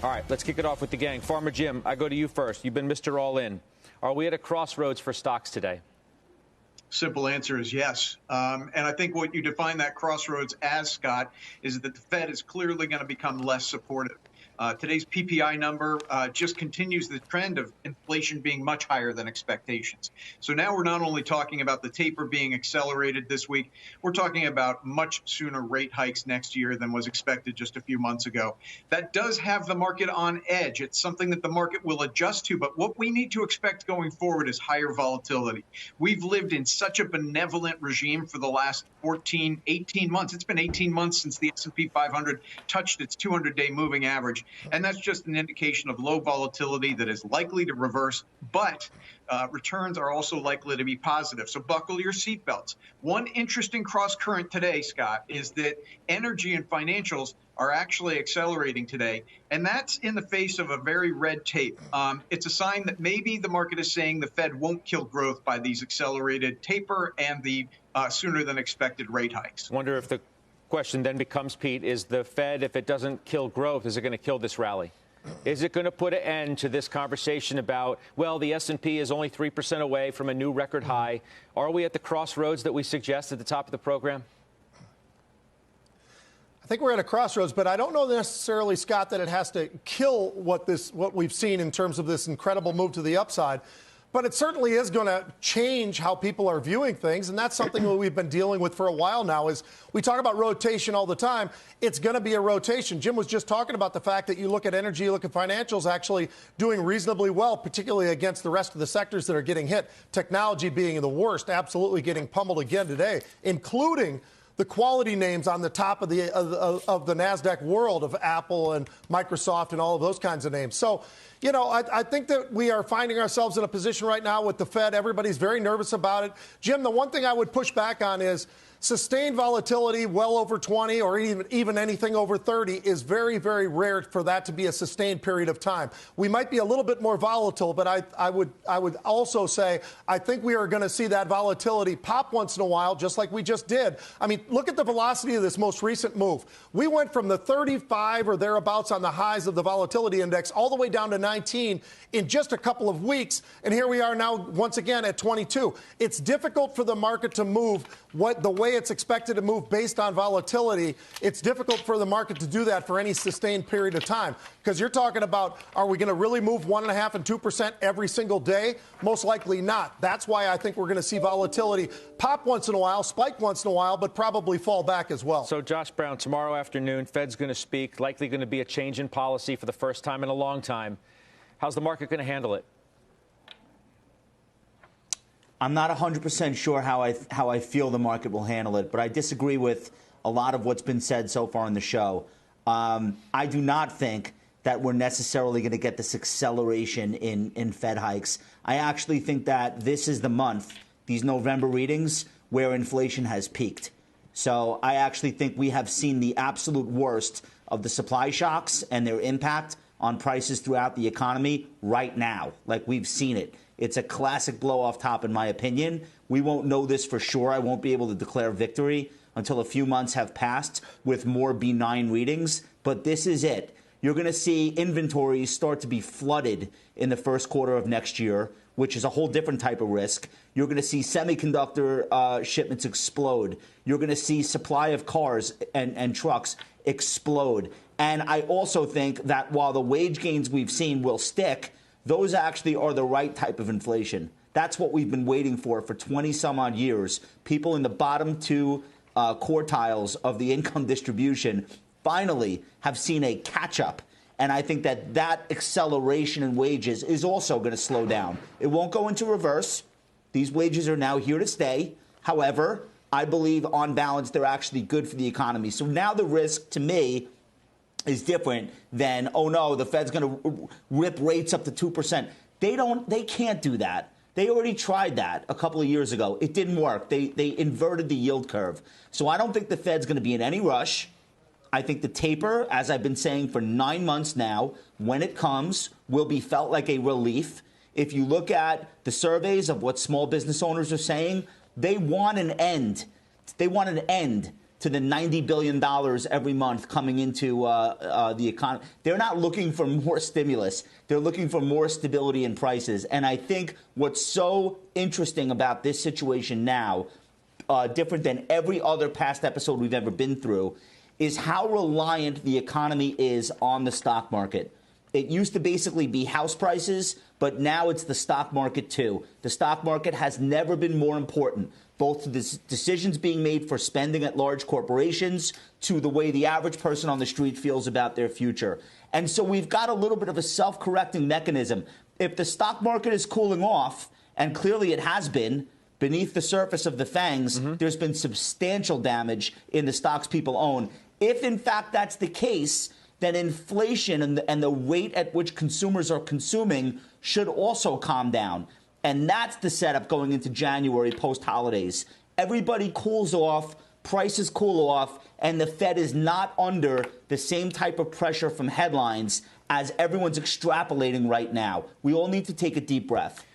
All right, let's kick it off with the gang. Farmer Jim, I go to you first. You've been Mr. All In. Are we at a crossroads for stocks today? Simple answer is yes. And I think what you define that crossroads as, Scott, is that the Fed is clearly going to become less supportive. Today's PPI number just continues the trend of inflation being much higher than expectations. So now we're not only talking about the taper being accelerated this week, we're talking about much sooner rate hikes next year than was expected just a few months ago. That does have the market on edge. It's something that the market will adjust to. But what we need to expect going forward is higher volatility. We've lived in such a benevolent regime for the last 14, 18 months. It's been 18 months since the S&P 500 touched its 200-day moving average. And that's just an indication of low volatility that is likely to reverse, but returns are also likely to be positive. So buckle your seatbelts. One interesting cross current today, Scott, is that energy and financials are actually accelerating today. And that's in the face of a very red tape. It's a sign that maybe the market is saying the Fed won't kill growth by these accelerated taper and the sooner than expected rate hikes. Wonder if the question then becomes, Pete, is the Fed, if it doesn't kill growth, is it going to kill this rally? Is it going to put an end to this conversation about, well, the S&P is only 3% away from a new record high? Are we at the crossroads that we suggest at the top of the program? I think we're at a crossroads, but I don't know necessarily, Scott, that it has to kill what we've seen in terms of this incredible move to the upside. But it certainly is going to change how people are viewing things, and that's something that we've been dealing with for a while now. Is we talk about rotation all the time. It's going to be a rotation. Jim was just talking about the fact that you look at energy, you look at financials actually doing reasonably well, particularly against the rest of the sectors that are getting hit. Technology being the worst, absolutely getting pummeled again today, including the quality names on the top of the Nasdaq world of Apple and Microsoft and all of those kinds of names. So, you know, I think that we are finding ourselves in a position right now with the Fed. Everybody's very nervous about it. Jim, the one thing I would push back on is sustained volatility well over 20 or even anything over 30 is very, very rare for that to be a sustained period of time. We might be a little bit more volatile, but I would also say I think we are going to see that volatility pop once in a while, just like we just did. I mean, look at the velocity of this most recent move. We went from the 35 or thereabouts on the highs of the volatility index all the way down to 19 in just a couple of weeks, and here we are now once again at 22. It's difficult for the market to move the way it's expected to move based on volatility. It's difficult for the market to do that for any sustained period of time, because you're talking about, are we going to really move 1.5% and 2% every single day? Most likely not. That's why I think we're going to see volatility pop once in a while, spike once in a while, but probably fall back as well. So, Josh Brown, tomorrow afternoon, Fed's going to speak, likely going to be a change in policy for the first time in a long time. How's the market going to handle it? I'm not 100% sure how I feel the market will handle it, but I disagree with a lot of what's been said so far in the show. I do not think that we're necessarily going to get this acceleration in Fed hikes. I actually think that this is the month, these November readings, where inflation has peaked. So I actually think we have seen the absolute worst of the supply shocks and their impact on prices throughout the economy right now. Like, we've seen it. It's a classic blow off top, in my opinion. We won't know this for sure. I won't be able to declare victory until a few months have passed with more benign readings. But this is it. You're going to see inventories start to be flooded in the first quarter of next year, which is a whole different type of risk. You're going to see semiconductor shipments explode. You're going to see supply of cars and trucks explode. And I also think that while the wage gains we've seen will stick, those actually are the right type of inflation. That's what we've been waiting for 20 some odd years. People in the bottom two quartiles of the income distribution finally have seen a catch up. And I think that acceleration in wages is also going to slow down. It won't go into reverse. These wages are now here to stay. However, I believe on balance, they're actually good for the economy. So now the risk to me is different than, oh no, the Fed's going to rip rates up to 2%. They can't do that. They already tried that a couple of years ago. It didn't work. They inverted the yield curve. So I don't think the Fed's going to be in any rush. I think the taper, as I've been saying for 9 months now, when it comes, will be felt like a relief. If you look at the surveys of what small business owners are saying, they want an end. They want an end to the $90 billion every month coming into the economy. They're not looking for more stimulus. They're looking for more stability in prices. And I think what's so interesting about this situation now, different than every other past episode we've ever been through, is how reliant the economy is on the stock market. It used to basically be house prices, but now it's the stock market too. The stock market has never been more important, both to the decisions being made for spending at large corporations to the way the average person on the street feels about their future. And so we've got a little bit of a self-correcting mechanism. If the stock market is cooling off, and clearly it has been, beneath the surface of the fangs, there's been substantial damage in the stocks people own. If, in fact, that's the case, then inflation and the rate at which consumers are consuming should also calm down. And that's the setup going into January post-holidays. Everybody cools off, prices cool off, and the Fed is not under the same type of pressure from headlines as everyone's extrapolating right now. We all need to take a deep breath.